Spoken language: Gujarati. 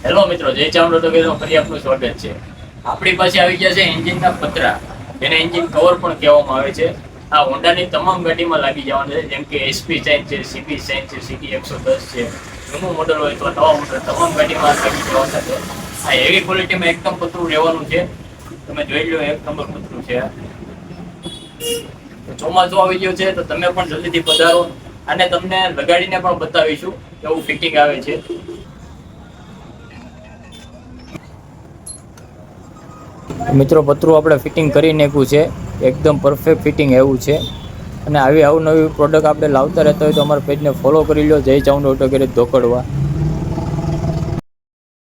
હેલો મિત્રો, જય ચામડો તો કહેતો ફરી આપનું સ્વાગત છે. આપણી પાસે આવી ગયા છે એન્જિનના પતરા, જેને એન્જિન કવર પણ કહેવામાં આવે છે. આ હોન્ડાની તમામ ગાડીમાં લાગી જવાનું છે, જેમ કે એસપી સાઇન છે, સીબી સાઇન છે, સીડી 110 છે. જૂનું મોડલ હોય તો નવા મોડલ તમામ ગાડીમાં લાગી જવાના છે. આ હેવી ક્વોલિટીમાં એકદમ પતરું રહેવાનું છે. તમે જોઈ લો, એક નંબર પતરું છે. ચોમાસું આવી ગયું છે તો તમે પણ જલ્દીથી પધારો અને તમને લગાડીને પણ બતાવીશું કેવું ફિટિંગ આવે છે. મિત્રો, પતરું આપણે ફિટિંગ કરી નાખ્યું છે, એકદમ પરફેક્ટ ફિટિંગ એવું છે. અને આવી અવનવી પ્રોડક્ટ આપણે લાવતા રહેતા હોય તો અમારા પેજને ફોલો કરી લો, જય ચાઉંડ ઓટો ગેરેજ ધોકડવા.